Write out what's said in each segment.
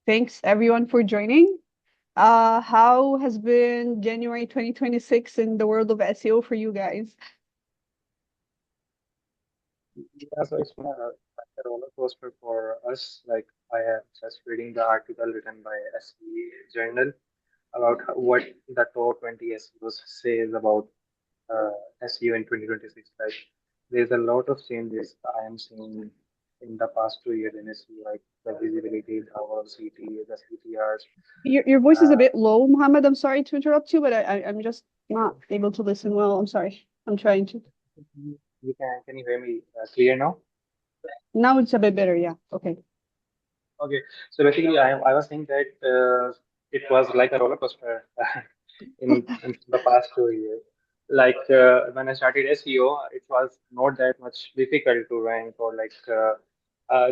Thanks everyone for joining. How has been January 2026 in the world of SEO for you guys? Yeah, so it's been like a roller coaster for us. Like I am just reading the article written by SE Journal about what the top 20 SEOs says about SEO in 2026. Like there's a lot of changes I am seeing in the past 2 years in SEO, like the visibility, the velocity, the CTRs. Your voice is a Uh, bit low, Mohammed. I'm sorry to interrupt you, but I'm just not able to listen well. I'm sorry. I'm trying to. you can you hear me clear now? Now it's a bit better. Yeah. Okay. Okay, so basically, I was saying that it was like a roller coaster in the past 2 years. Like when I started SEO, it was not that much difficult to rank or like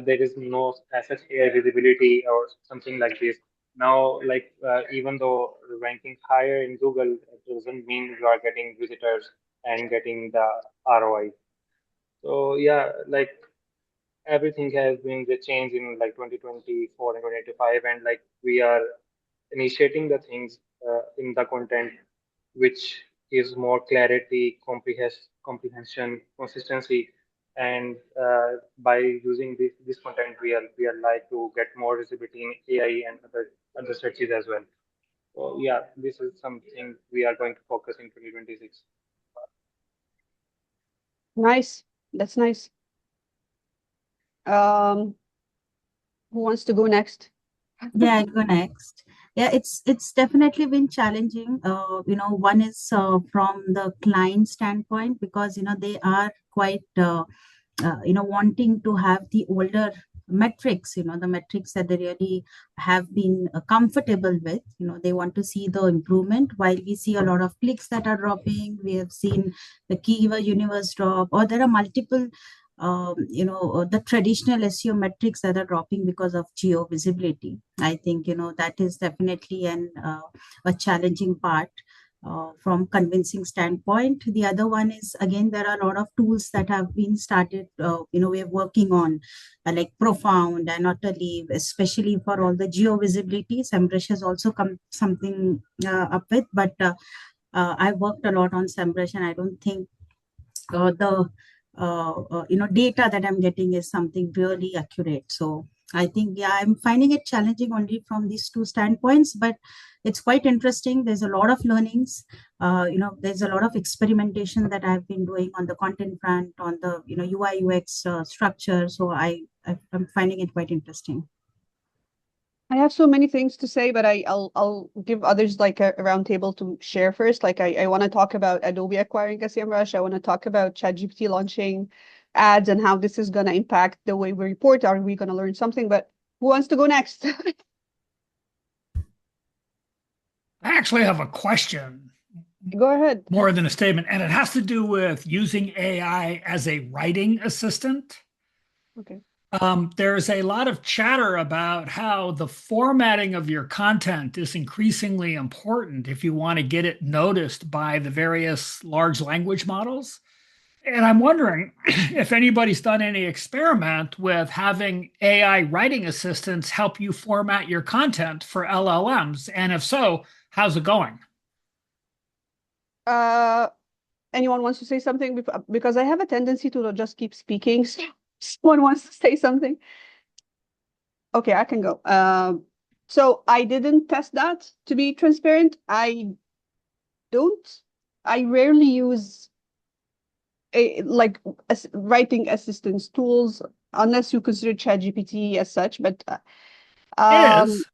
there is no as such AI visibility or something like this. Now, like even though ranking higher in Google, it doesn't mean you are getting visitors and getting the ROI. So yeah, like everything has been the change in like 2024 and 2025, and like we are initiating the things in the content which gives more clarity, comprehension, consistency, and by using this content we are like to get more visibility in AI and other searches as well. So yeah, this is something we are going to focus in 2026. Nice. That's nice. Um, who wants to go next? Yeah, I'll go next. Yeah, it's definitely been challenging. One is from the client standpoint because they are quite wanting to have the older metrics. The metrics that they really have been comfortable with. They want to see the improvement. While we see a lot of clicks that are dropping, we have seen the keyword universe drop, or there are multiple the traditional SEO metrics that are dropping because of geo visibility. I think that is definitely a challenging part from convincing standpoint. The other one is, again, there are a lot of tools that have been started. We're working on like Profound and Autoliv, especially for all the geo visibility. SEMrush has also come something up with, but I worked a lot on SEMrush, and I don't think the data that I'm getting is something really accurate. So I think, yeah, I'm finding it challenging only from these two standpoints, but it's quite interesting. There's a lot of learnings. There's a lot of experimentation that I've been doing on the content front, on the UI UX structure. So I'm finding it quite interesting. I have so many things to say, but I'll give others like a round table to share first. Like I want to talk about Adobe acquiring SEMrush. I want to talk about ChatGPT launching ads and how this is going to impact the way we report. Are we going to learn something? But who wants to go next? I actually have a question Go ahead. more than a statement, and it has to do with using AI as a writing assistant. Okay. There's a lot of chatter about how the formatting of your content is increasingly important if you want to get it noticed by the various large language models. And I'm wondering if anybody's done any experiment with having AI writing assistants help you format your content for LLMs. And if so, how's it going? Uh, anyone wants to say something because I have a tendency to just keep speaking. So someone wants to say something. Okay, I can go. So I didn't test that to be transparent. Don't. I rarely use like writing assistance tools unless you consider ChatGPT as such. But It um, is.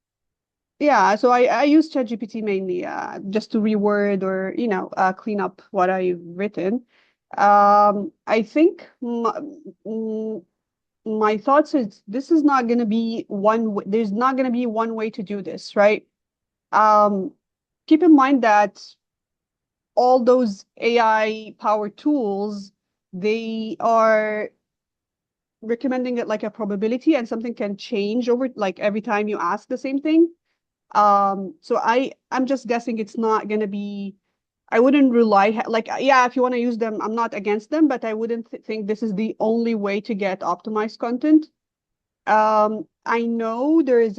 yeah, so I use ChatGPT mainly just to reword or clean up what I've written. I think my thoughts is this is not going to be there's not going to be one way to do this, right? Um, keep in mind that all those AI powered tools, they are recommending it like a probability and something can change over like every time you ask the same thing. So I'm just guessing it's not going to be I wouldn't rely like yeah, if you want to use them, I'm not against them, but I wouldn't think this is the only way to get optimized content. I know there is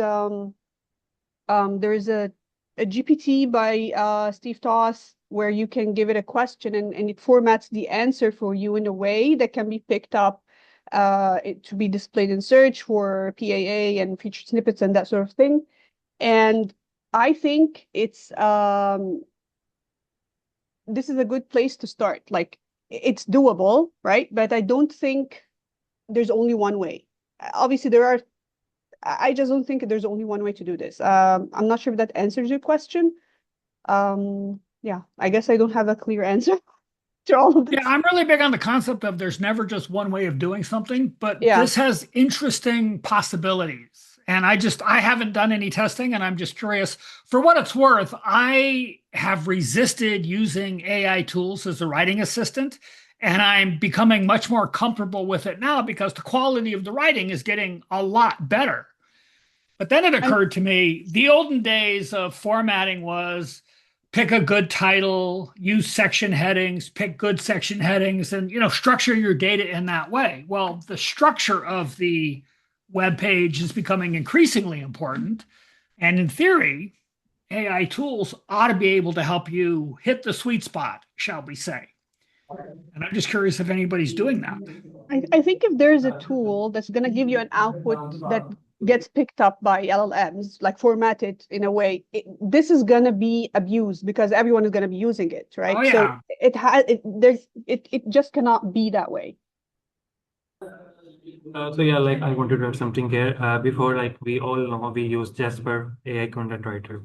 There is a GPT by Steve Toss where you can give it a question and it formats the answer for you in a way that can be picked up to be displayed in search for PAA and featured snippets and that sort of thing. And I think this is a good place to start. Like, it's doable, right? But I don't think there's only one way. Obviously, I just don't think there's only one way to do this. I'm not sure if that answers your question. Yeah, I guess I don't have a clear answer to all of Yeah, this. I'm really big on the concept of there's never just one way of doing something, but Yeah. this has interesting possibilities. And I haven't done any testing, and I'm just curious. For what it's worth, I have resisted using AI tools as a writing assistant, and I'm becoming much more comfortable with it now because the quality of the writing is getting a lot better. But then it occurred to me, the olden days of formatting was pick a good title, use section headings, pick good section headings, and structure your data in that way. Well, the structure of the web page is becoming increasingly important. And in theory, AI tools ought to be able to help you hit the sweet spot, shall we say. And I'm just curious if anybody's doing that. I think if there's a tool that's going to give you an output that gets picked up by LLMs, like formatted in a way, this is going to be abused because everyone is going to be using it, right? Oh, yeah. So it just cannot be that way. So yeah, like I wanted to add something here. Before, like we all know, we use Jasper AI content writer.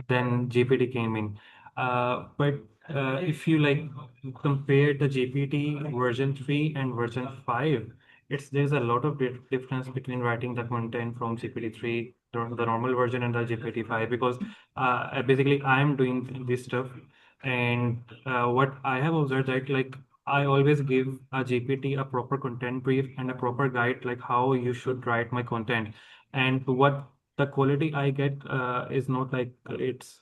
Then GPT came in. But if you like compare the GPT version 3 and version 5, there's a lot of difference between writing the content from GPT 3, the normal version, and the GPT 5, because basically I'm doing this stuff, and what I have observed that like I always give a GPT a proper content brief and a proper guide, like how you should write my content. And what the quality I get is not like it's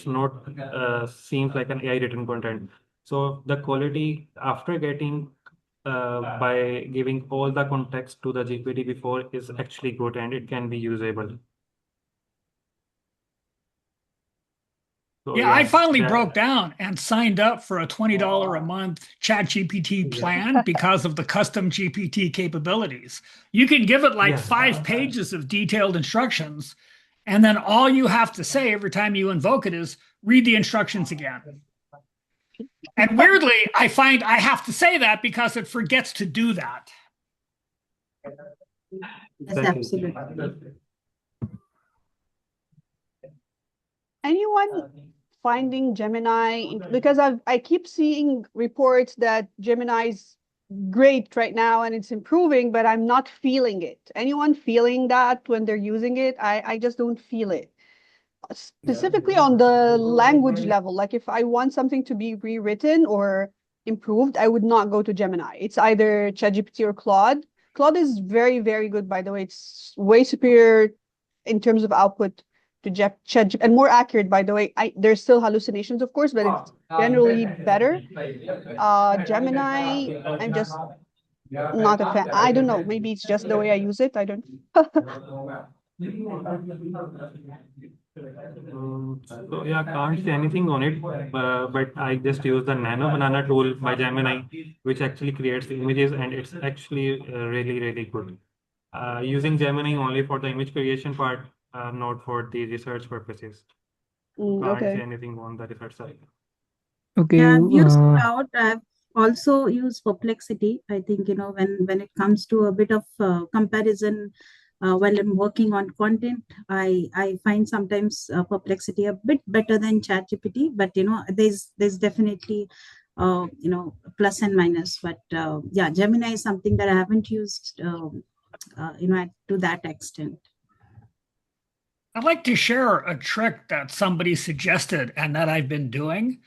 not seems like an AI written content. So the quality after getting by giving all the context to the GPT before is actually good and it can be usable. So Yeah, I finally that- broke down and signed up for a $20 a month ChatGPT plan because of the custom GPT capabilities. You can give it like Yeah. 5 pages of detailed instructions, and then all you have to say every time you invoke it is read the instructions again. And weirdly, I find I have to say that because it forgets to do that. Yes, absolutely. Anyone finding Gemini, because I keep seeing reports that Gemini's great right now and it's improving, but I'm not feeling it. Anyone feeling that when they're using it? I just don't feel it. Specifically on the language level, like if I want something to be rewritten or improved, I would not go to Gemini. It's either ChatGPT or Claude. Claude is very, very good, by the way. It's way superior in terms of output to ChatGPT and more accurate, by the way. There's still hallucinations, of course, but it's generally better. Gemini, I'm just not a fan. I don't know. Maybe it's just the way I use it. I don't. So yeah, I can't say anything on it, but I just use the Nano Banana tool by Gemini, which actually creates the images, and it's actually really, really good. Using Gemini only for the image creation part, not for the research purposes. Can't Okay. say anything on the research side. Okay, Yeah, I've used uh, Cloud. I've also used Perplexity. I think, when it comes to a bit of comparison, while I'm working on content, I find sometimes Perplexity a bit better than ChatGPT. But there's definitely plus and minus. But yeah, Gemini is something that I haven't used to that extent. I'd like to share a trick that somebody suggested and that I've been doing.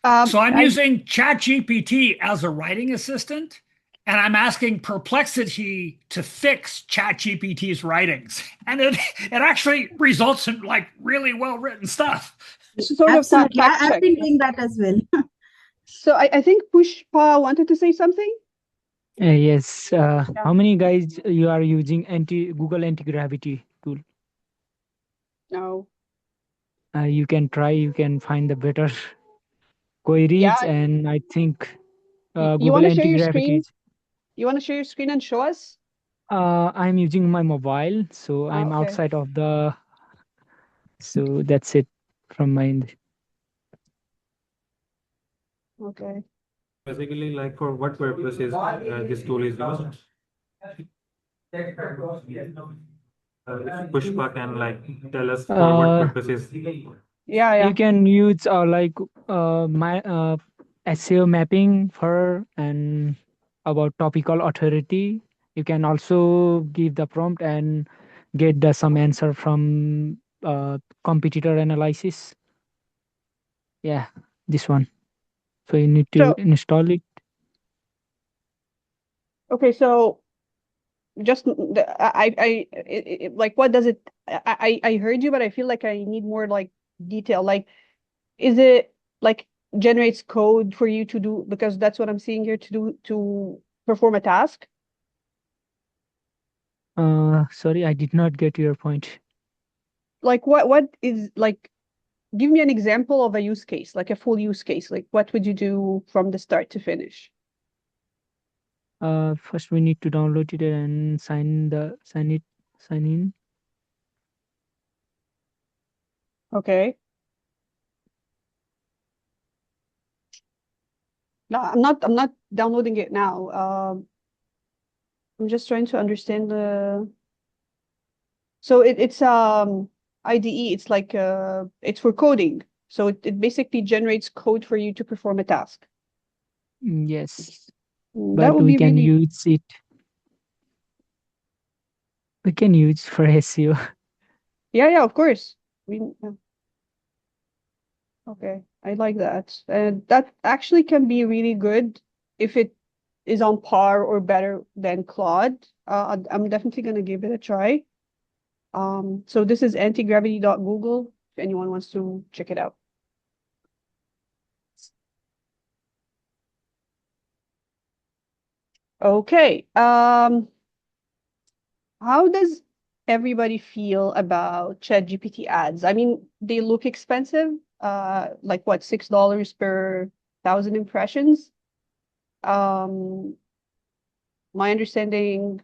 So I'm using ChatGPT as a writing assistant, and I'm asking Perplexity to fix ChatGPT's writings. And it actually results in like really well-written stuff. Sort Absolutely. of fact I've check. been doing that as well. So I think Pushpa wanted to say something. yes. How many guys you are using Google anti-gravity tool? No. You can try. You can find the better queries, Yeah, and I think you Google want to share your anti-graphic screen? is. You want to share your screen and show us? I'm using my mobile, so I'm Okay. outside of the. So that's it from my end. Okay. So basically, like for what purpose is this tool is used? If Pushpa can like tell us for what Uh, purposes. Yeah, you yeah. can use like my SEO mapping for and about topical authority. You can also give the prompt and get the some answer from competitor analysis. Yeah, this one. So you need to So, install it. okay, so just like, what does it? I heard you, but I feel like I need more like detail. Like, is it like generates code for you to do, because that's what I'm seeing here, to perform a task? Sorry, I did not get your point. Like, what is like? Give me an example of a use case, like a full use case. Like, what would you do from the start to finish? First we need to download it and sign in. Okay. No, I'm not downloading it now. I'm just trying to understand the. So it's IDE. It's like it's for coding. So it basically generates code for you to perform a task. Yes, That but would we be can really. use it. We can use for SEO. Yeah, yeah, of course. Yeah. Okay, I like that. And that actually can be really good if it is on par or better than Claude. I'm definitely gonna give it a try. So this is antigravity.google if anyone wants to check it out. Okay. How does everybody feel about ChatGPT ads? I mean, they look expensive. Like what, $6 per 1,000 impressions? Um, my understanding,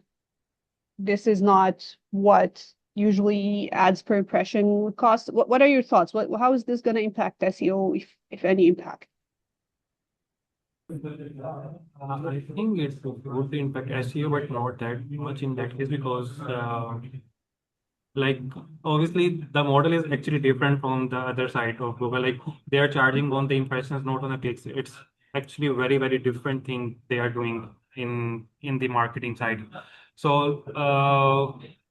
this is not what usually ads per impression would cost. What are your thoughts? How is this going to impact SEO, if any impact? I think it would impact SEO, but not that much in that case because like obviously the model is actually different from the other side of Google. Like they are charging on the impressions, not on the clicks. It's actually a very, very different thing they are doing in the marketing side. So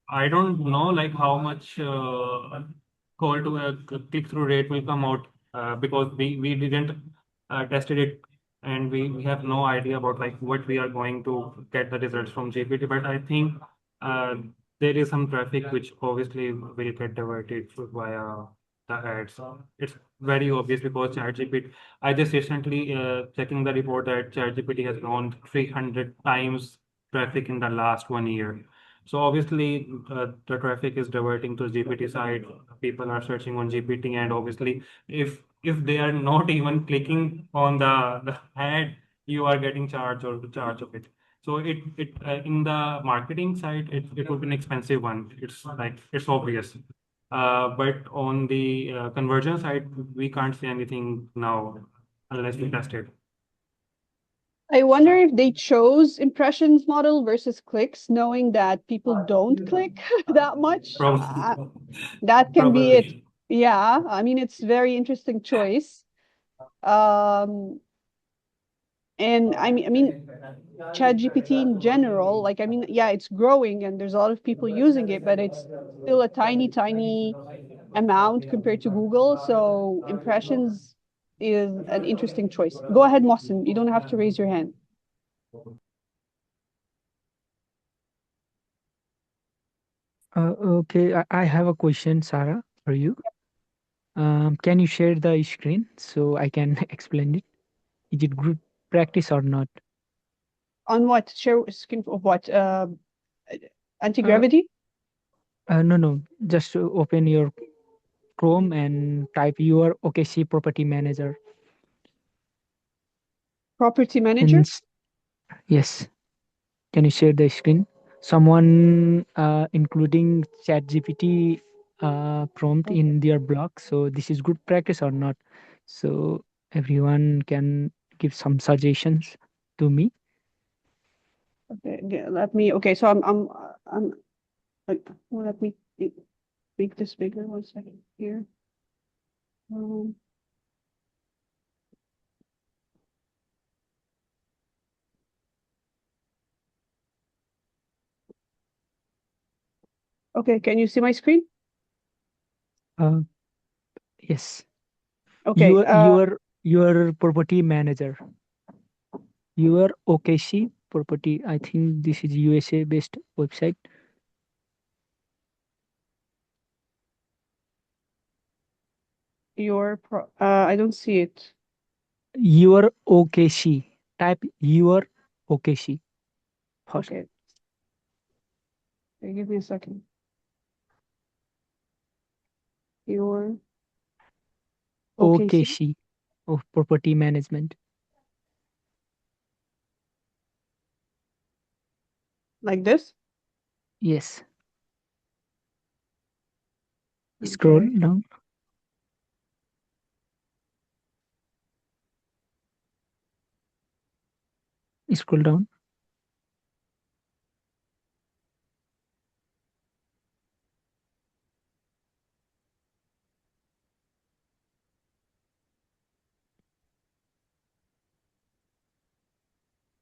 I don't know like how much call to a click-through rate will come out because we didn't tested it and we have no idea about like what we are going to get the results from GPT. But I think uh, there is some traffic which obviously will get diverted via the ads. It's very obvious because ChatGPT. I just recently checking the report that ChatGPT has grown 300 times traffic in the last 1 year. So obviously the traffic is diverting to GPT side. People are searching on GPT, and obviously if they are not even clicking on the ad, you are getting charged or the charge of it. So it in the marketing side, it would be an expensive one. It's like it's obvious. But on the conversion side, we can't see anything now unless we test it. I wonder if they chose impressions model versus clicks, knowing that people don't click that much. Probably, That can be it. probably. Yeah, I mean, it's very interesting choice. Um, and I mean, ChatGPT in general, like, I mean, yeah, it's growing and there's a lot of people using it, but it's still a tiny, tiny amount compared to Google. So impressions is an interesting choice. Go ahead, Mohsen. You don't have to raise your hand. Okay, I have a question, Sarah, for you. Can you share the screen so I can explain it? Is it group practice or not? On what? Share screen of what? Uh, Anti-gravity? no, no. Just open your Chrome and type your OKC property manager. Property manager? And yes, can you share the screen? Someone including ChatGPT prompt Okay. in their blog. So this is good practice or not? So everyone can give some suggestions to me. Okay. Let me. Okay. So I'm. Well, let me make this bigger. 1 second here. Um, okay. Can you see my screen? Uh, yes. Okay. Your property manager. Your OKC property. I think this is USA based website. I don't see it. Your OKC. Type your OKC first. Okay. Okay, give me a second. Your OKC, OKC of property management. like this. Yes. Scroll Okay. down. Scroll down.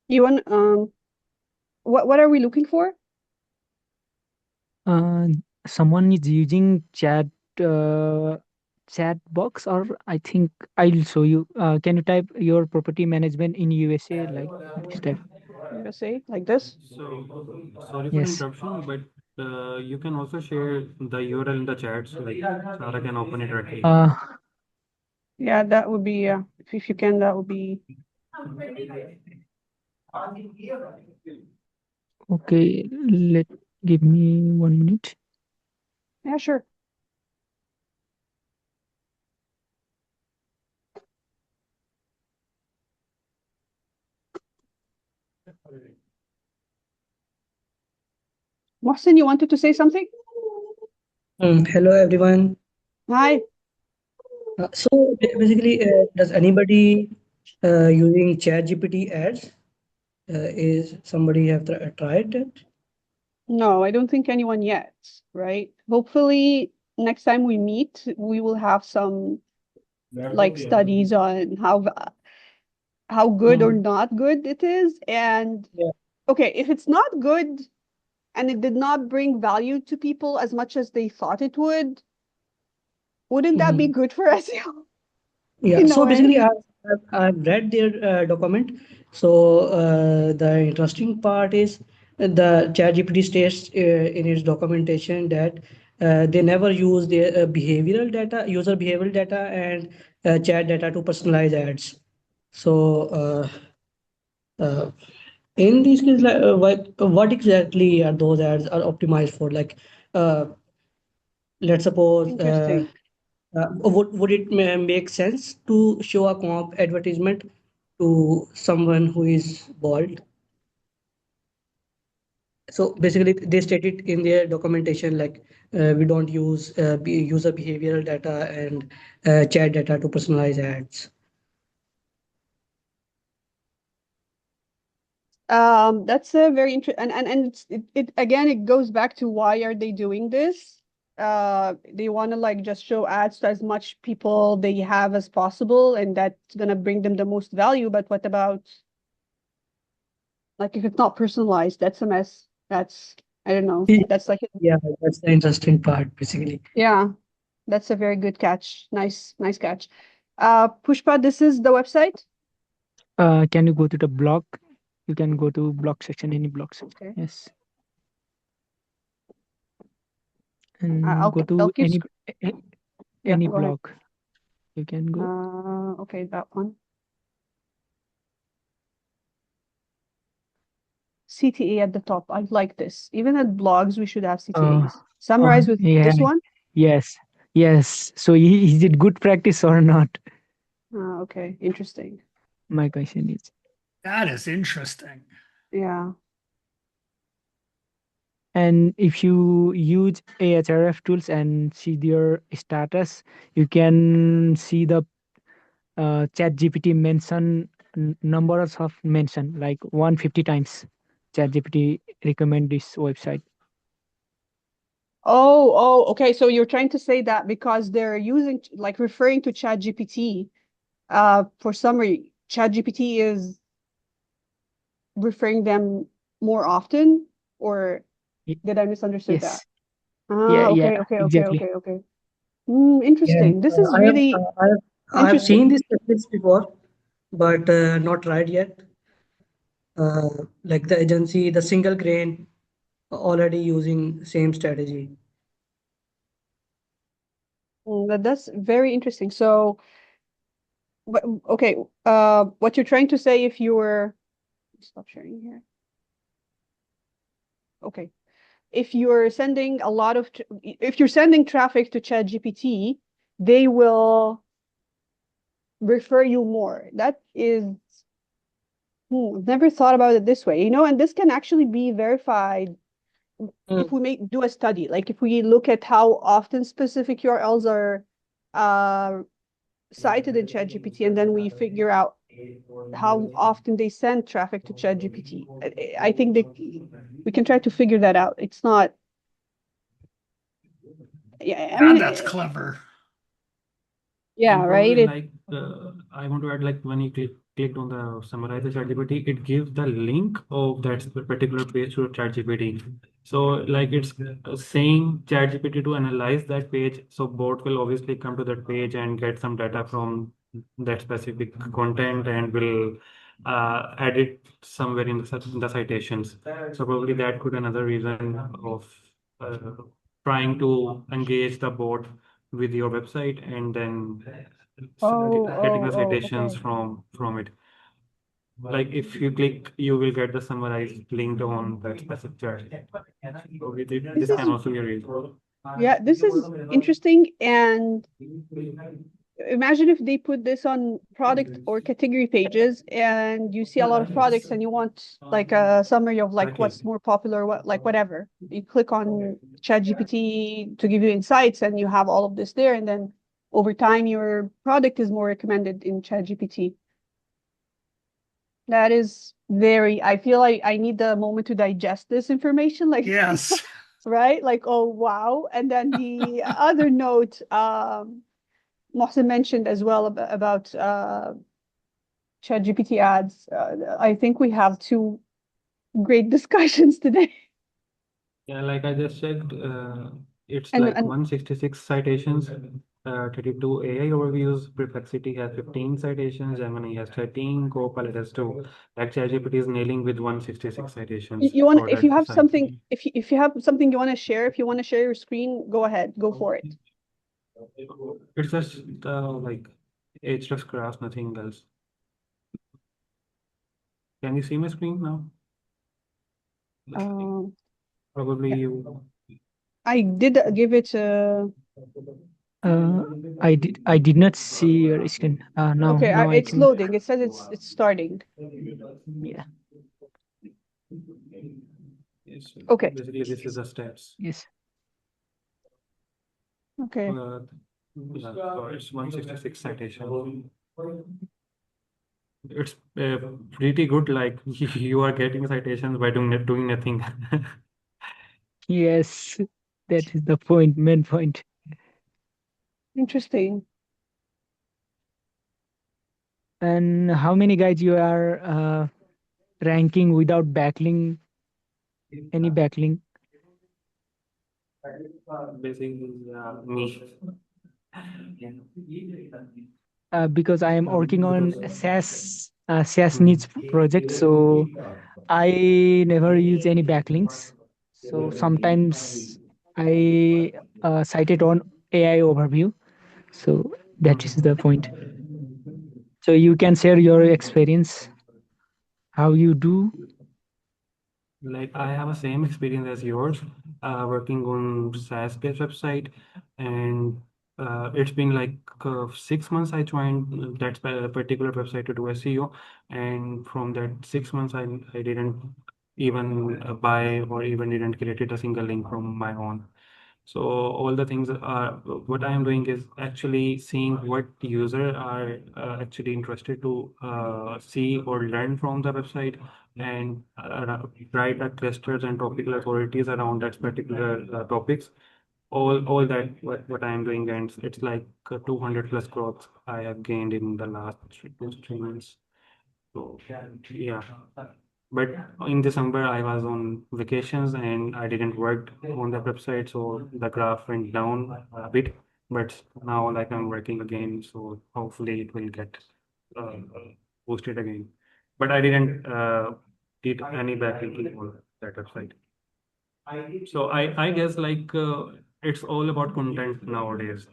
You want what are we looking for? Uh, Someone is using uh, chat box, or I think I'll show you. Can you type your property management in USA like this type? USA, like this. So, sorry for Yes. interruption, but you can also share the URL in the chat so like Sarah can open it directly. Yeah, that would be if you can, that would be. Okay. Let give me 1 minute. Yeah, sure. Mohsin, you wanted to say something? Hello everyone. Hi. Basically, does anybody using ChatGPT ads? Is somebody have tried it? No, I don't think anyone yet, right? Hopefully, next time we meet, we will have some like studies on how good or Mm, not good it is. And yeah. okay, if it's not good and it did not bring value to people as much as they thought it would, wouldn't that be Mhm. good for SEO Yeah. in a So way? basically, I've read their document. So the interesting part is the ChatGPT states in its documentation that they never use their behavioral data, user behavioral data, and chat data to personalize ads. So uh, in these cases, like, what exactly are those ads are optimized for? Like, uh, let's suppose, Interesting. would it make sense to show a comp advertisement to someone who is bald? So basically, they stated in their documentation like we don't use user behavioral data and chat data to personalize ads. That's a very interesting, and it again, it goes back to why are they doing this? They want to like just show ads to as much people they have as possible, and that's gonna bring them the most value. But what about like if it's not personalized? That's a mess. That's I don't know. That's like Yeah, that's the interesting part, basically. yeah, that's a very good catch. Nice catch. Pushpa, this is the website. Can you go to the blog? You can go to blog section, any blog section. Okay. Yes. And go I'll to keep. Yeah, any go ahead. blog. You can go. Okay, that one. CTA at the top. I like this. Even at blogs, we should have CTAs. Summarize with Yeah. this one. Yes. Yes. So is it good practice or not? Okay, interesting. My question is. That is interesting. Yeah. And if you use Ahref tools and see their status, you can see the chat gpt mention numbers of mention like 150 times chat gpt recommend this website. Okay. So you're trying to say that because they're using, like, referring to ChatGPT, for summary, ChatGPT is referring them more often, or Y- did I misunderstood that? yes. Yeah, yeah, exactly. Okay. Yeah, Interesting. This is I have really I have seen interesting. this techniques before, but not tried yet. Like the agency, the single grain already using same strategy. That's very interesting. So, okay, what you're trying to say, if you're, stop sharing here. Okay. If you're sending a lot of, if you're sending traffic to ChatGPT, they will refer you more. That is, I've never thought about it this way, and this can actually be verified if Mm. we do a study, like if we look at how often specific URLs are cited in ChatGPT, and then we figure out how often they send traffic to ChatGPT. I think that we can try to figure that out. It's not, yeah, I God, mean, that's clever. yeah, And right. probably like I want to add like when you clicked on the summarize the ChatGPT, it gives the link of that particular page to ChatGPT. So like it's saying ChatGPT to analyze that page. So bot will obviously come to that page and get some data from that specific content and will add it somewhere in the citations. So probably that could be another reason of uh, trying to engage the bot with your website and then getting the citations Okay. from it. Like if you click, you will get the summarized link on that specific chart. So This this can is, also be a reason. yeah, this is interesting. And imagine if they put this on product or category pages, and you see a lot of products and you want like a summary of like Exactly. what's more popular, what, like whatever. You click on ChatGPT to give you insights, and you have all of this there, and then over time your product is more recommended in ChatGPT. That is very, I feel like I need the moment to digest this information, like, Yes. right? Like, oh wow. And then the other note, Mohsen mentioned as well about ChatGPT ads. I think we have two great discussions today. Yeah, like I just checked, it's And like and 166 citations, 32 AI overviews, Perplexity has 15 citations, Gemini has 13, Copilot has 2. Like ChatGPT is nailing with 166 citations you want, for if you that have site. something, if you have something you want to share, if you want to share your screen, go ahead, go for it. It's just like hrefs graphs, nothing else. Can you see my screen now? Um, Probably yeah, you. I did give it uh, I did not see your screen. Now okay, now I it's think. loading. It says it's starting. Yeah. Yes, Okay. basically this is the steps. Yes. Okay. Uh, yeah, so it's 166 citation. It's pretty good. Like you are getting citations by doing nothing. Yes. That is the point, main point. Interesting. And how many guys you are ranking without backlink, any backlink? Basically, me. Because I am working on SaaS Hmm. niche project, so I never use any backlinks. So sometimes I cite it on AI overview. So that is the point. So you can share your experience, how you do. Like I have a same experience as yours, working on SaaS-based website, and It's been like 6 months I joined that particular website to do SEO, and from that 6 months I didn't even buy or even didn't create a single link from my own. So all the things are what I am doing is actually seeing what user are actually interested to see or learn from the website, and write a clusters and topical authorities around that particular topics. All that what I am doing, and it's like 200 plus growth I have gained in the last 3 months. So yeah, but in December I was on vacations and I didn't work on the website, so the graph went down a bit. But now like I'm working again, so hopefully it will get uh, boosted again. But I didn't did any backlinking on that website. So I guess like it's all about content nowadays.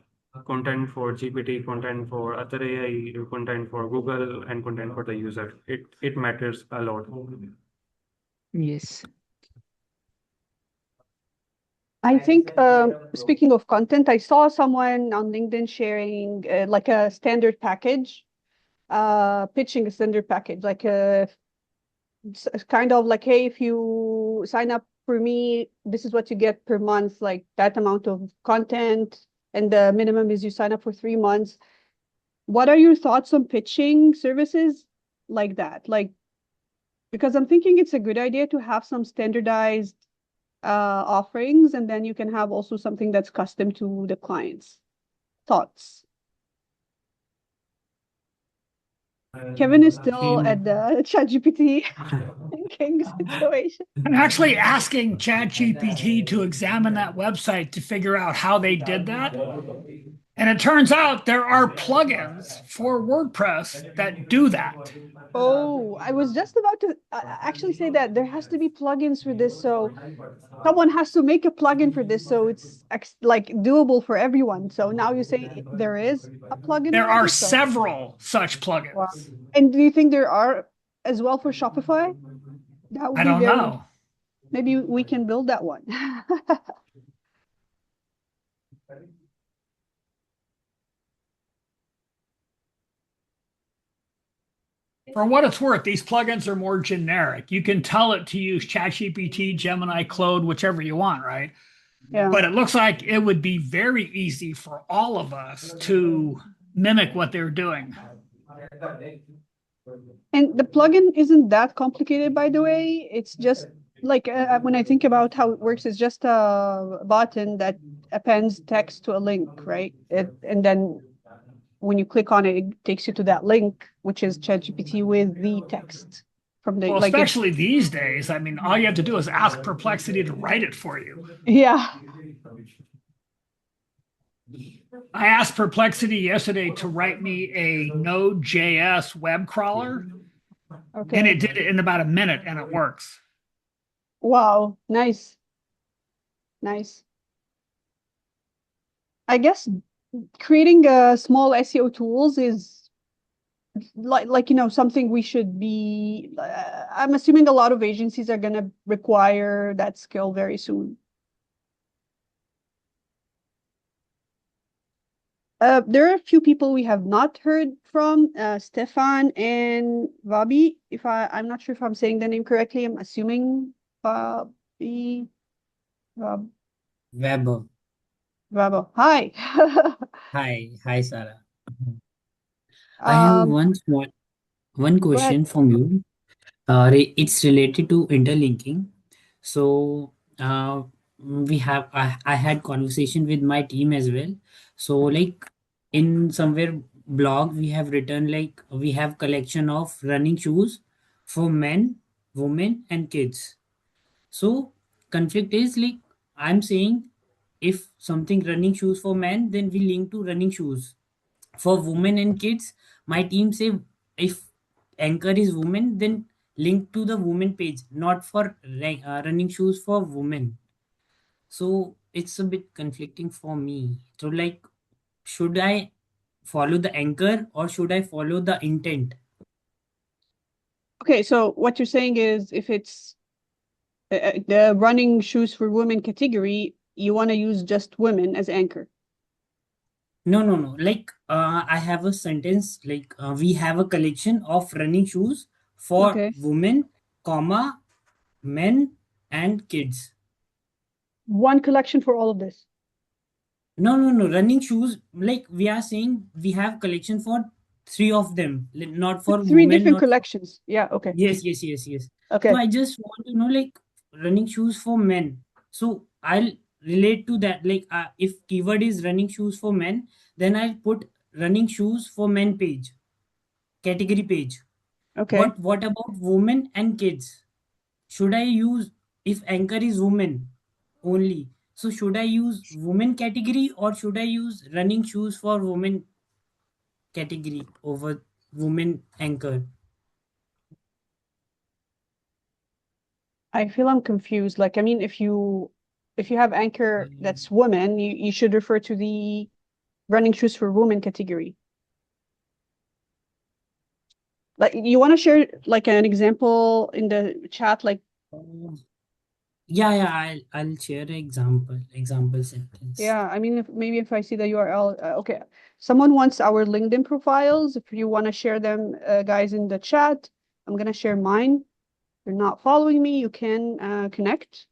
Content for GPT, content for other AI, content for Google, and content for the user. It matters a lot. Yes. I think, speaking of content, I saw someone on LinkedIn sharing like a standard package, pitching a standard package, like it's kind of like, hey, if you sign up for me, this is what you get per month, like that amount of content, and the minimum is you sign up for 3 months. What are your thoughts on pitching services like that? Like, because I'm thinking it's a good idea to have some standardized offerings, and then you can have also something that's custom to the client's thoughts. Kevin is I still feel at the ChatGPT king situation. I'm actually asking ChatGPT to examine that website to figure out how they did that. And it turns out there are plugins for WordPress that do that. Oh, I was just about to actually say that there has to be plugins for this. So someone has to make a plugin for this, so it's like doable for everyone. So now you say there is a plugin There are already. So several such wow. plugins. And do you think there are as well for Shopify? That would I be don't very, know. maybe we can build that one. For what it's worth, these plugins are more generic. You can tell it to use ChatGPT, Gemini, Claude, whichever you want, right? Yeah. But it looks like it would be very easy for all of us to mimic what they're doing. And the plugin isn't that complicated, by the way. It's just like when I think about how it works, it's just a button that appends text to a link, right? And then when you click on it, it takes you to that link, which is ChatGPT with the text from the Well, like it's especially these days. I mean, all you have to do is ask Perplexity to write it for you. yeah. I asked Perplexity yesterday to write me a Node.js web crawler, and Okay. it did it in about a minute, and it works. Wow. Nice. Nice. I guess creating small SEO tools is like something we should be I'm assuming a lot of agencies are going to require that skill very soon. There are a few people we have not heard from, Stefan and Vabi. If I'm not sure if I'm saying the name correctly. I'm assuming Vabi, Vab, Web. Vabo. Hi. Hi, Sarah. I have um, one Go ahead. question from you. It's related to interlinking. So I had conversation with my team as well. So like in somewhere blog we have written like we have collection of running shoes for men, women, and kids. So conflict is like I'm saying if something running shoes for men, then we link to running shoes for women and kids. My team say if anchor is women, then link to the women page, not for running shoes for women. So it's a bit conflicting for me. So like, should I follow the anchor or should I follow the intent? Okay, so what you're saying is if it's the running shoes for women category, you want to use just women as anchor. No. Like, I have a sentence like, we have a collection of running shoes for Okay. women, comma, men, and kids. One collection for all of this. No. Running shoes, like we are saying, we have collection for three of them, not for Three women, different not for. collections. Yeah, okay. Yes. So Okay. I just want to know, like, running shoes for men. So I'll relate to that. Like, if keyword is running shoes for men, then I'll put running shoes for men page, category page. Okay. But what about women and kids? Should I use, if anchor is women only? So should I use women category, or should I use running shoes for women category over women anchor? I feel I'm confused. Like, I mean, if you have anchor that's women, you should refer to the running shoes for women category. Like, you want to share like an example in the chat, like, Uh, yeah, I'll share an example sentence. yeah, I mean, if maybe if I see the URL, okay. Someone wants our LinkedIn profiles. If you want to share them, guys, in the chat, I'm gonna share mine. If you're not following me, you can connect.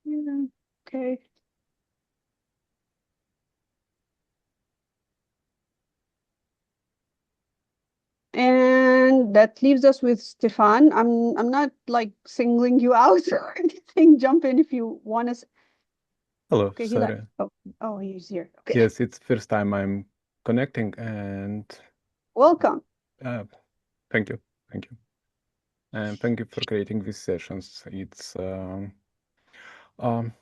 Yeah, okay. And that leaves us with Stefan. I'm not like singling you out or anything. Jump in if you want to. Hello, Okay, he left. sorry. Oh, he's here. Okay, Yes, it's first time I'm connecting and welcome. thank you. Thank you. And thank you for creating these sessions. It's um,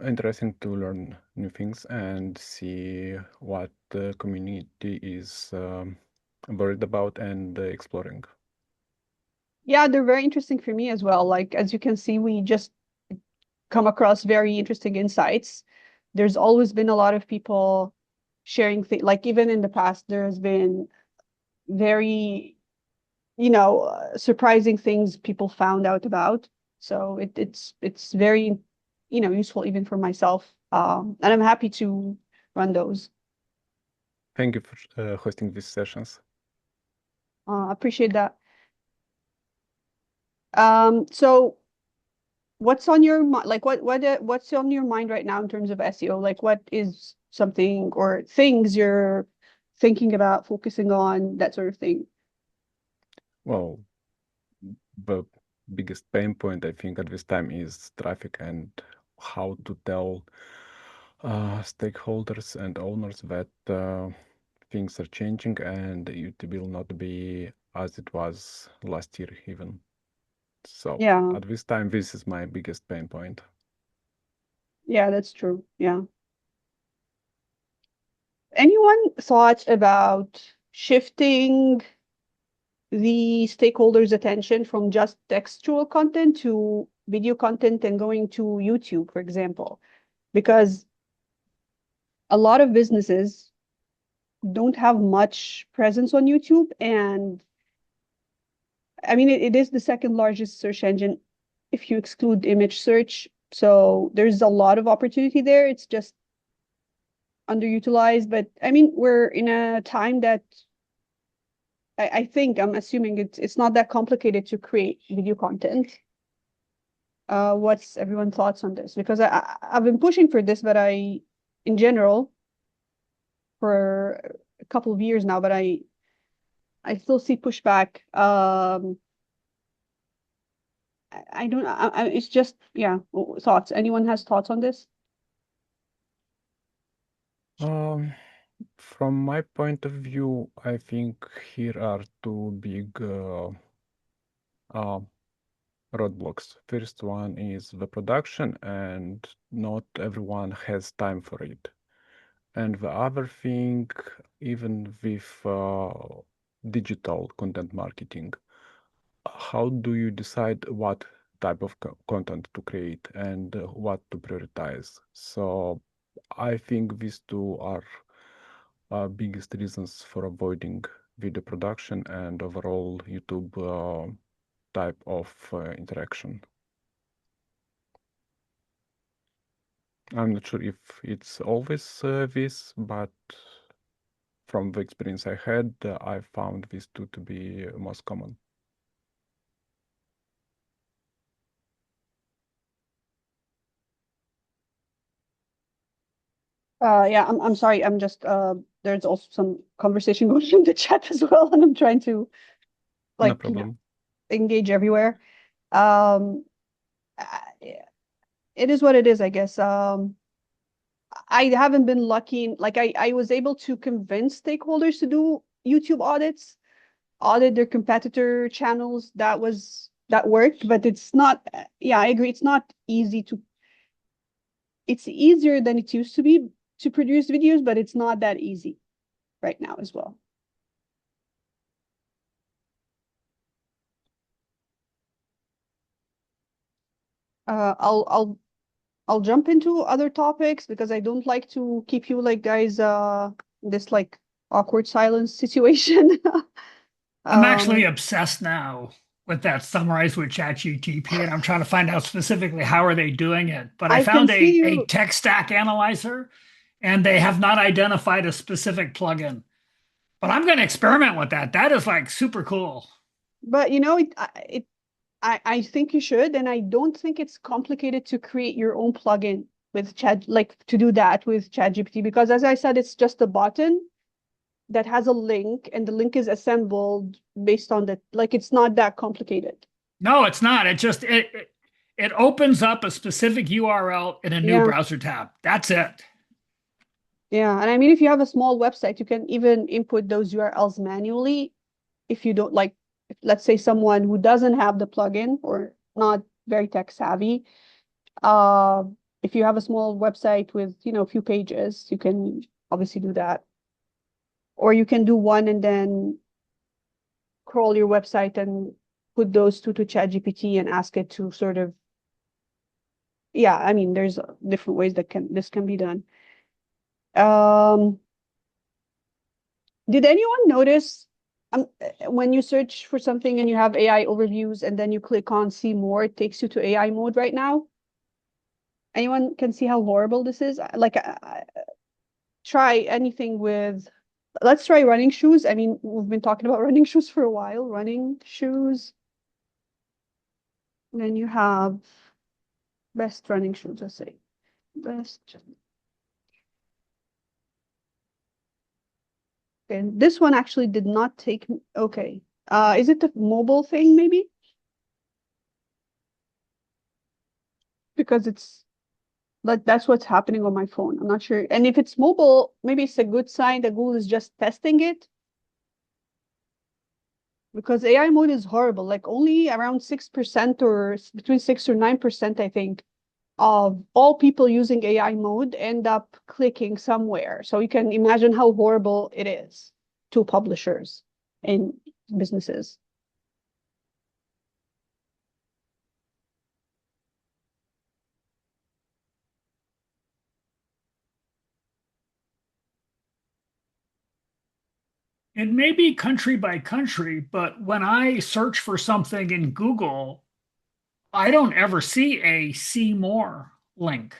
interesting to learn new things and see what the community is worried about and exploring. Yeah, they're very interesting for me as well. Like, as you can see, we just come across very interesting insights. There's always been a lot of people sharing things. Like, even in the past, there's been very, surprising things people found out about. So it's very, useful even for myself. And I'm happy to run those. Thank you for hosting these sessions. Appreciate that. So what's on your mind? Like, what's on your mind right now in terms of SEO? Like, what is something or things you're thinking about focusing on, that sort of thing? Well, the biggest pain point I think at this time is traffic and how to tell stakeholders and owners that things are changing and it will not be as it was last year even. So Yeah, at this time, this is my biggest pain point. yeah, that's true. Yeah. Anyone thought about shifting the stakeholders' attention from just textual content to video content and going to YouTube, for example? Because a lot of businesses don't have much presence on YouTube. And I mean, it is the second largest search engine if you exclude image search. So there's a lot of opportunity there. It's just underutilized. But I mean, we're in a time that I think I'm assuming it's not that complicated to create video content. What's everyone's thoughts on this? Because I've been pushing for this, but in general, for a couple of years now, but I still see pushback. I don't. It's just, yeah. Thoughts. Anyone has thoughts on this? From my point of view, I think here are two big roadblocks. First one is the production, and not everyone has time for it. And the other thing, even with digital content marketing, how do you decide what type of content to create and what to prioritize? So I think these two are biggest reasons for avoiding video production and overall YouTube type of interaction. I'm not sure if it's always this, but from the experience I had, I found these two to be most common. Yeah, I'm sorry. I'm just there's also some conversation going on in the chat as well, and I'm trying to No like problem. engage everywhere. Um, it is what it is, I guess. I haven't been lucky. Like I was able to convince stakeholders to do YouTube audits, audit their competitor channels. That worked, but it's not. Yeah, I agree. It's not easy to. It's easier than it used to be to produce videos, but it's not that easy right now as well. I'll jump into other topics because I don't like to keep you like guys this like awkward silence situation. I'm actually Um, obsessed now with that summarized with ChatGPT, and I'm trying to find out specifically how are they doing it. But I I can found see a you, tech stack analyzer, and they have not identified a specific plugin. But I'm going to experiment with that. That is like super cool. but you know I think you should, and I don't think it's complicated to create your own plugin with Chat, like to do that with ChatGPT, because as I said, it's just a button that has a link, and the link is assembled based on that. Like it's not that complicated. No, it's not. It opens up a specific URL in a new Yeah. browser tab. That's it. Yeah, and I mean, if you have a small website, you can even input those URLs manually if you don't like, let's say someone who doesn't have the plugin or not very tech savvy. Uh, if you have a small website with, a few pages, you can obviously do that. Or you can do one and then crawl your website and put those two to ChatGPT and ask it to sort of, yeah, I mean, there's different ways that this can be done. Did anyone notice when you search for something and you have AI overviews and then you click on see more, it takes you to AI mode right now? Anyone can see how horrible this is? Like, try anything with, let's try running shoes. I mean, we've been talking about running shoes for a while. Running shoes. And then you have best running shoes, let's say. Best. And this one actually did not take, okay. Is it the mobile thing maybe? Because it's like that's what's happening on my phone. I'm not sure. And if it's mobile, maybe it's a good sign that Google is just testing it. Because AI mode is horrible. Like only around 6% or between 6 or 9%, I think, of all people using AI mode end up clicking somewhere. So you can imagine how horrible it is to publishers and businesses. It may be country by country, but when I search for something in Google, I don't ever see a see more link.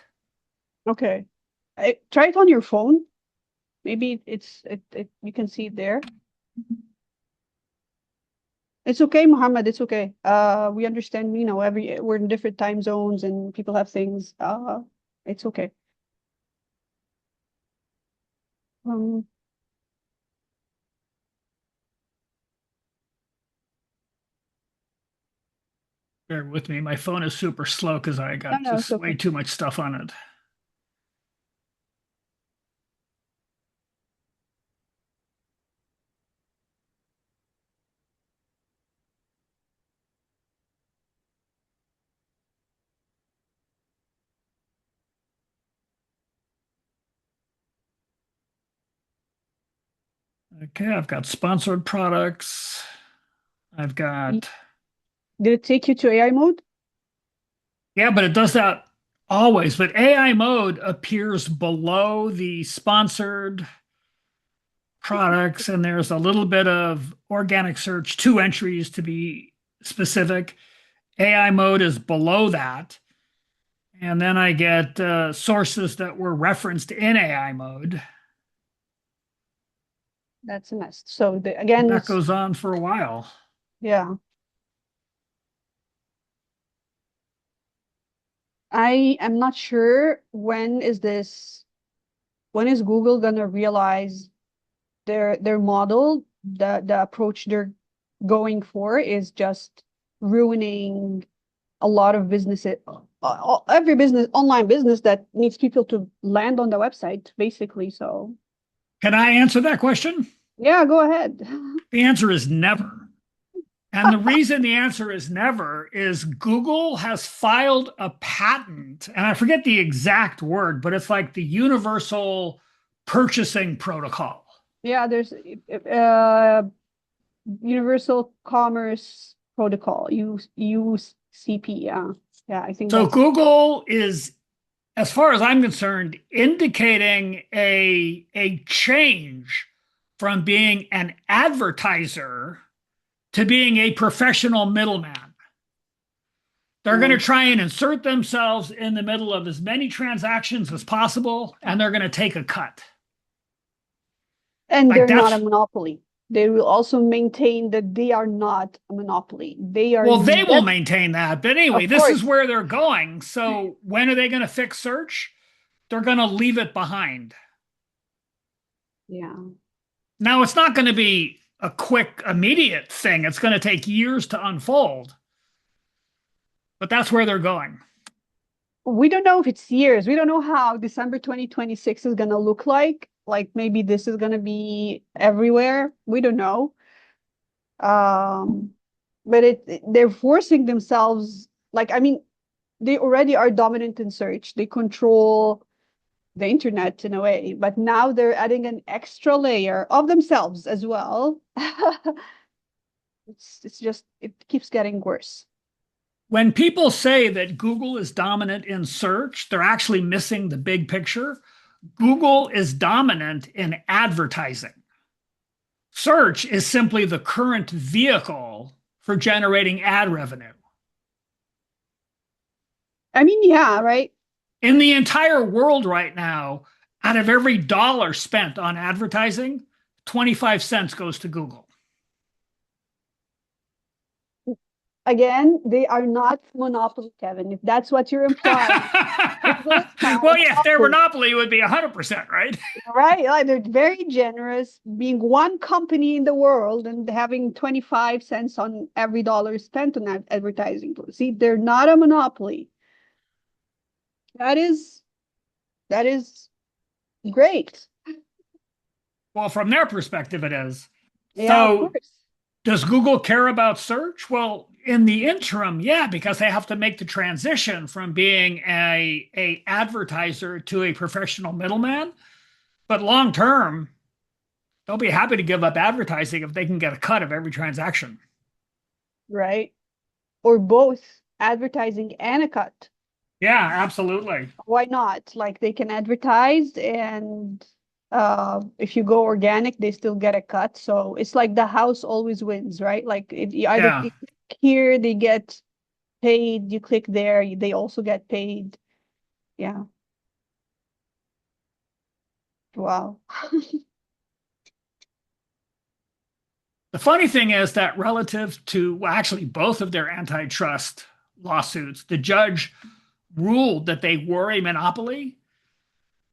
Okay. Try it on your phone. Maybe you can see it there. It's okay, Muhammad. It's okay. We understand, we're in different time zones and people have things. It's okay. Um, Bear with me. My phone is super slow because I no, got no, it's just way okay. too much stuff on it. Okay, I've got sponsored products. I've got, Did it take you to AI mode? yeah, but it does that always. But AI mode appears below the sponsored products, and there's a little bit of organic search, 2 entries to be specific. AI mode is below that. And then I get sources that were referenced in AI mode. That's a mess. So again, that goes on for a while. Yeah. I am not sure when is Google gonna realize their model, the approach they're going for is just ruining a lot of businesses, every business, online business that needs people to land on the website, basically. So, can I answer that question? Yeah, go ahead. The answer is never. And the reason the answer is never is Google has filed a patent, and I forget the exact word, but it's like the universal purchasing protocol. Yeah, there's Universal Commerce Protocol, UCP. Yeah, I think so. that's Google is, as far as I'm concerned, indicating a change from being an advertiser to being a professional middleman. They're going to try and insert themselves in the middle of as many transactions as possible, and they're going to take a cut. And they're not a monopoly. They will also maintain that they are not a monopoly. They are. Well, they will maintain that. But anyway, this is where they're going. So when are they going to fix search? They're going to leave it behind. Yeah. Now, it's not going to be a quick, immediate thing. It's going to take years to unfold. But that's where they're going. We don't know if it's years. We don't know how December 2026 is going to look like. Like maybe this is going to be everywhere. We don't know. But they're forcing themselves. Like, I mean, they already are dominant in search. They control the internet in a way, but now they're adding an extra layer of themselves as well. It's just, it keeps getting worse. When people say that Google is dominant in search, they're actually missing the big picture. Google is dominant in advertising. Search is simply the current vehicle for generating ad revenue. I mean, yeah, right? In the entire world right now, out of every dollar spent on advertising, 25 cents goes to Google. Again, they are not monopoly, Kevin, if that's what you're implying. Well, yeah, if they're monopoly, it would be 100%, right? Right. Like they're very generous, being one company in the world and having 25 cents on every dollar spent on advertising. See, they're not a monopoly. That is great. Well, from their perspective, it is. Yeah, so, does Google care about search? Well, in the interim, yeah, because they have to make the transition from being a advertiser to a professional middleman. But long term, they'll be happy to give up advertising if they can get a cut of every transaction. Right. Or both advertising and a cut. Yeah, absolutely. Why not? Like they can advertise and if you go organic, they still get a cut. So it's like the house always wins, right? Like you either click here, they get paid. You click there, they also get paid. Yeah. Wow. The funny thing is that relative to actually both of their antitrust lawsuits, the judge ruled that they were a monopoly.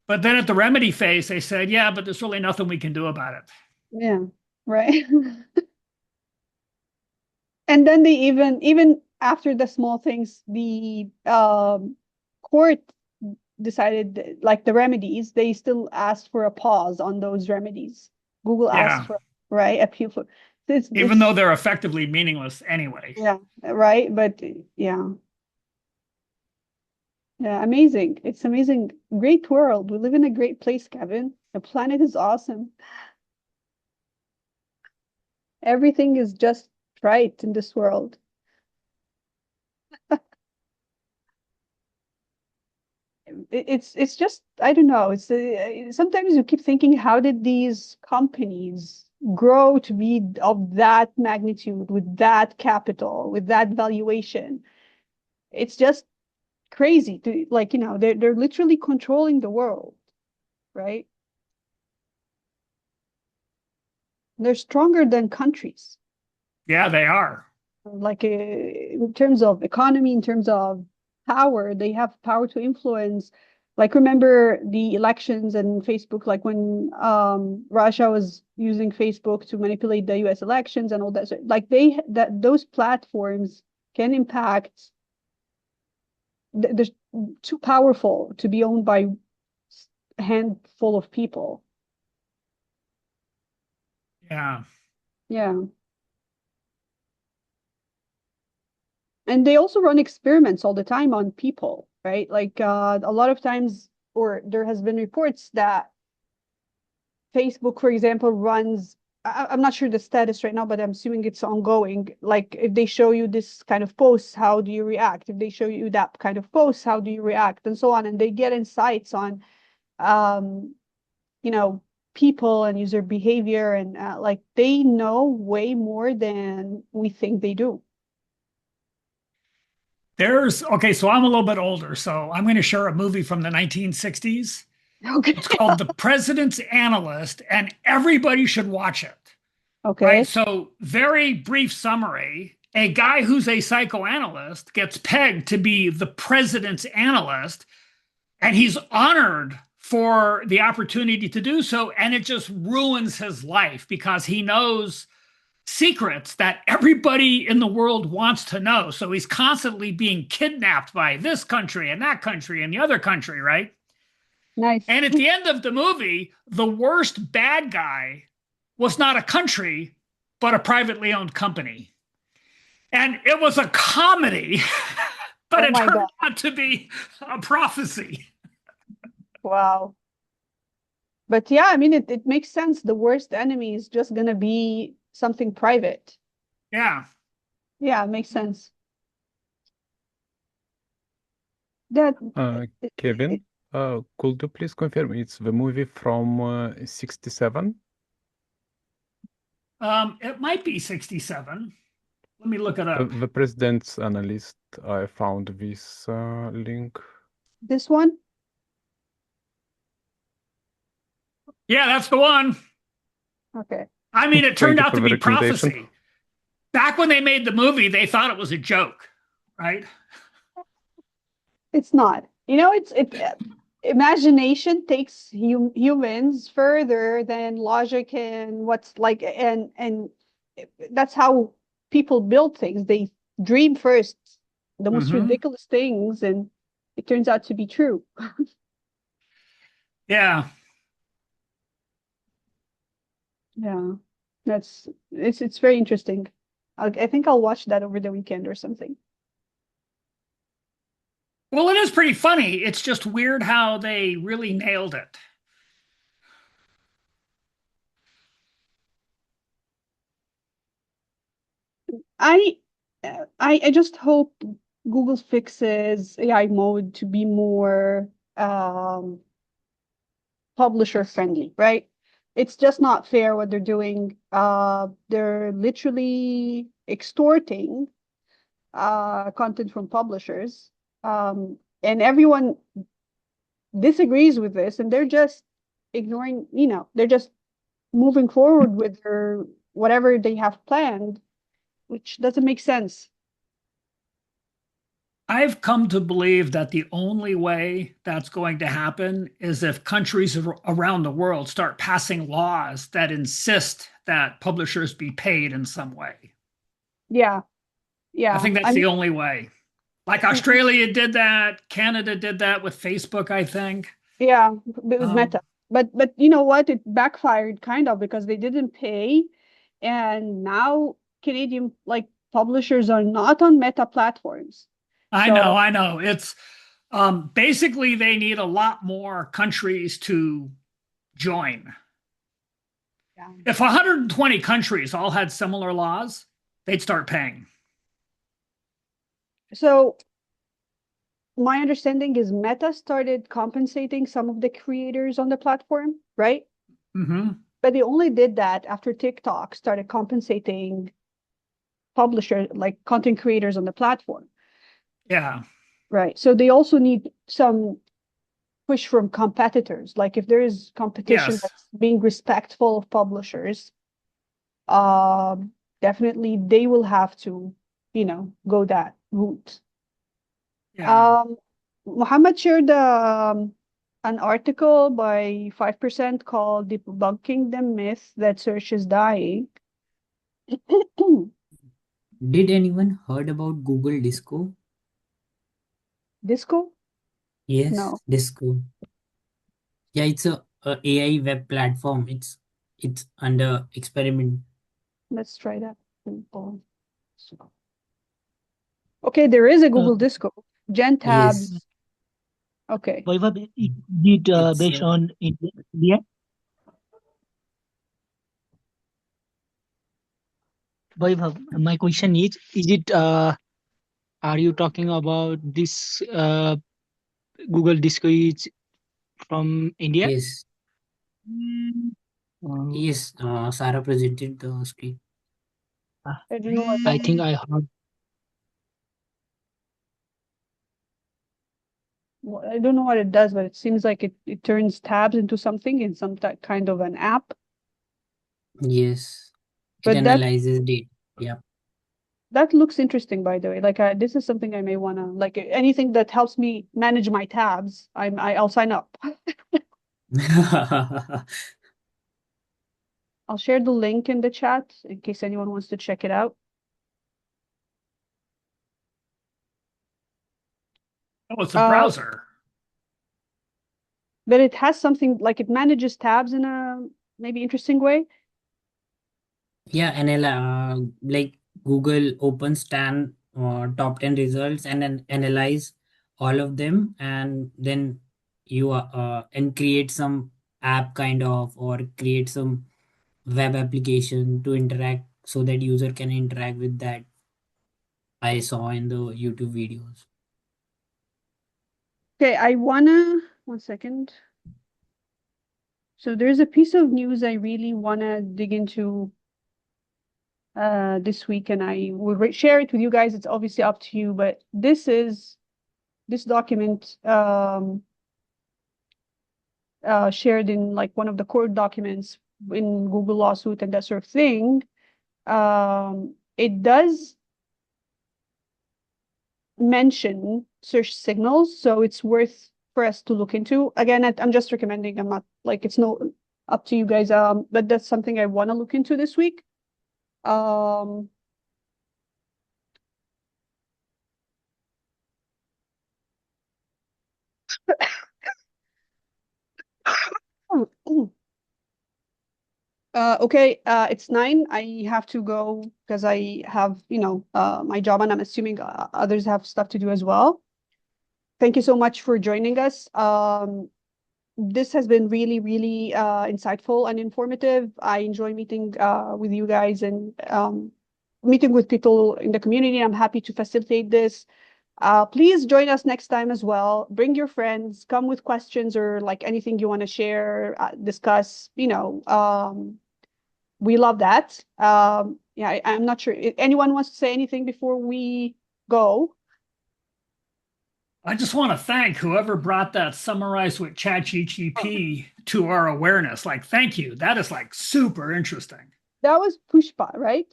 But then at the remedy phase, they said, yeah, but there's really nothing we can do about it. Yeah, right. And then they even after the small things, the court decided, like the remedies, they still asked for a pause on those remedies. Google asked for, right, appeal for. Even though they're effectively meaningless anyway. Yeah, right. But yeah. Yeah, amazing. It's amazing. Great world. We live in a great place, Kevin. The planet is awesome. Everything is just right in this world. It's just, I don't know. It's sometimes you keep thinking, how did these companies grow to be of that magnitude, with that capital, with that valuation? It's just crazy to, like, they're literally controlling the world, right? They're stronger than countries. Yeah, they are. Like in terms of economy, in terms of power, they have power to influence. Like, remember the elections and Facebook, like when Russia was using Facebook to manipulate the US elections and all that. So, like, those platforms can impact. They're too powerful to be owned by a handful of people. Yeah. Yeah. And they also run experiments all the time on people, right? Like a lot of times, or there has been reports that Facebook, for example, runs. I'm not sure the status right now, but I'm assuming it's ongoing. Like, if they show you this kind of post, how do you react? If they show you that kind of post, how do you react? And so on. And they get insights on, um, people and user behavior, and like, they know way more than we think they do. Okay, so I'm a little bit older, so I'm going to share a movie from the 1960s. Okay. It's called The President's Analyst, and everybody should watch it. Okay. Right? So, very brief summary. A guy who's a psychoanalyst gets pegged to be the president's analyst, and he's honored for the opportunity to do so. And it just ruins his life because he knows secrets that everybody in the world wants to know. So he's constantly being kidnapped by this country and that country and the other country, right? Nice. And at the end of the movie, the worst bad guy was not a country, but a privately owned company. And it was a comedy, but it turned out to be a prophecy. Wow. But yeah, I mean, it makes sense. The worst enemy is just going to be something private. Yeah. Yeah, it makes sense. That Kevin, could you please confirm it's the movie from 67? It might be 67. Let me look it up. The President's Analyst, I found this link. This one? Yeah, that's the one. Okay. I mean, it turned Thank you out for to the be recommendation. prophecy. Back when they made the movie, they thought it was a joke, right? It's not. Imagination takes humans further than logic and what's like, and that's how people build things. They dream first, the most ridiculous things, and it turns out to be true. Yeah. Yeah, it's very interesting. I think I'll watch that over the weekend or something. Well, it is pretty funny. It's just weird how they really nailed it. I just hope Google fixes AI mode to be more publisher friendly, right? It's just not fair what they're doing. They're literally extorting content from publishers. And everyone disagrees with this, and they're just ignoring, they're just moving forward with their whatever they have planned, which doesn't make sense. I've come to believe that the only way that's going to happen is if countries around the world start passing laws that insist that publishers be paid in some way. Yeah. I think that's the only way. Like Australia did that, Canada did that with Facebook, I think. Yeah, with Meta. But you know what? It backfired kind of because they didn't pay, and now Canadian publishers are not on Meta platforms. I know. It's basically they need a lot more countries to join. Yeah. If 120 countries all had similar laws, they'd start paying. So my understanding is Meta started compensating some of the creators on the platform, right? But they only did that after TikTok started compensating publishers, like content creators on the platform. Yeah. Right. So they also need some push from competitors. Like if there is competition Yes. that's being respectful of publishers, definitely they will have to, go that route. Yeah. Muhammad shared an article by 5% called Debunking the Myth That Search is Dying. Did anyone heard about Google Disco? Disco? Yes, No. Disco. Yeah, it's a AI web platform. It's under experiment. Let's try that. Okay, there is a Uh, Google Disco. Gen Yes, tabs. Okay. Vaibhav, is it it's based on India? Vaibhav, my question is it are you talking about this Google Disco is from India? yes, Uh, yes. Sarah presented the screen. I don't know what I that, think I heard. I don't know what it does, but it seems like it turns tabs into something in some kind of an app. Yes, it But that analyzes data. Yeah. that looks interesting, by the way. Like this is something I may wanna like anything that helps me manage my tabs. I'll sign up. I'll share the link in the chat in case anyone wants to check it out. Oh, it's a browser. But it has something like it manages tabs in a maybe interesting way. Yeah, and like Google opens 10 top 10 results and then analyze all of them, and then you and create some app kind of, or create some web application to interact so that user can interact with that. I saw in the YouTube videos. Okay, I wanna 1 second. So there's a piece of news I really wanna dig into this week, and I will share it with you guys. It's obviously up to you, but this document shared in like one of the court documents in Google lawsuit and that sort of thing. It does mention search signals, so it's worth for us to look into. Again, I'm just recommending. I'm not like it's no up to you guys. But that's something I want to look into this week. Um, okay, it's 9. I have to go because I have, my job, and I'm assuming others have stuff to do as well. Thank you so much for joining us. This has been really, really insightful and informative. I enjoy meeting with you guys and meeting with people in the community. I'm happy to facilitate this. Please join us next time as well. Bring your friends, come with questions or like anything you want to share, discuss, we love that. Yeah, I'm not sure. Anyone wants to say anything before we go? I just want to thank whoever brought that summarized with ChatGPT to our awareness. Like, thank you. That is like super interesting. That was Pushpa, right?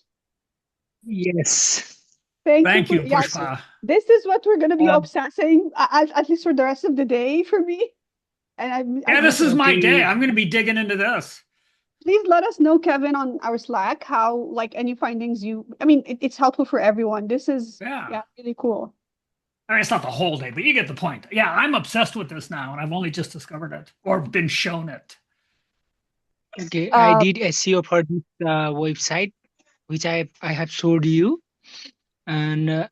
Yes. Thank you Thank for you, yeah. Pushpa. This is what we're gonna be Uh, obsessing at least for the rest of the day for me. And Yeah, this is my day. okay. I'm going to be digging into this. please let us know, Kevin, on our Slack how like any findings you. I mean, it's helpful for everyone. This is Yeah. really cool. I mean, it's not the whole day, but you get the point. Yeah, I'm obsessed with this now, and I've only just discovered it or been shown it. Okay, I did SEO for this website, which I have showed you, and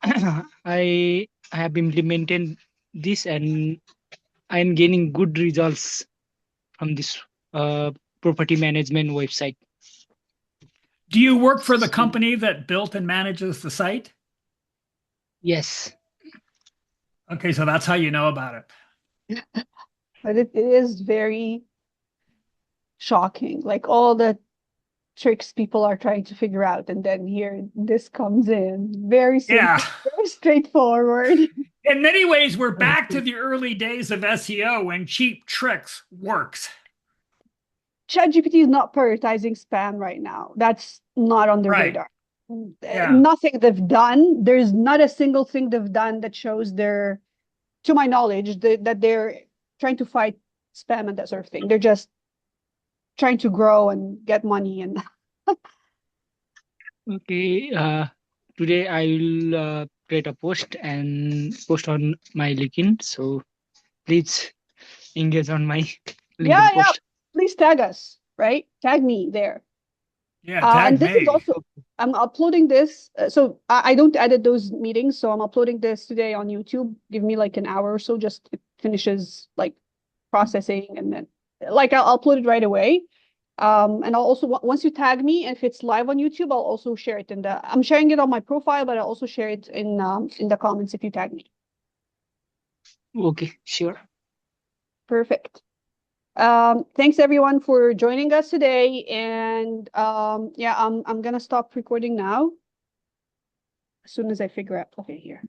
I have implemented this, and I am gaining good results from this property management website. Do you work for the So, company that built and manages the site? yes. Okay, so that's how you know about it. But it is very shocking. Like all the tricks people are trying to figure out, and then here this comes in very simple, Yeah. very straightforward. In many ways, we're back to the early days of SEO when cheap tricks works. ChatGPT is not prioritizing spam right now. That's not on their Right. radar. Yeah. Nothing they've done. There's not a single thing they've done that shows they're, to my knowledge, that they're trying to fight spam and that sort of thing. They're just trying to grow and get money. And Okay. Today I will create a post and post on my LinkedIn. So please engage on my yeah, LinkedIn post. please tag us, right? Tag me there. Yeah, tag and this is me. also, I'm uploading this. So I don't edit those meetings. So I'm uploading this today on YouTube. Give me like an hour or so, just it finishes like processing, and then like I'll upload it right away. And I'll also, once you tag me, if it's live on YouTube, I'll also share it I'm sharing it on my profile, but I'll also share it in the comments if you tag me. Okay, sure. Perfect. Thanks everyone for joining us today. And yeah, I'm gonna stop recording now as soon as I figure out. Okay, here.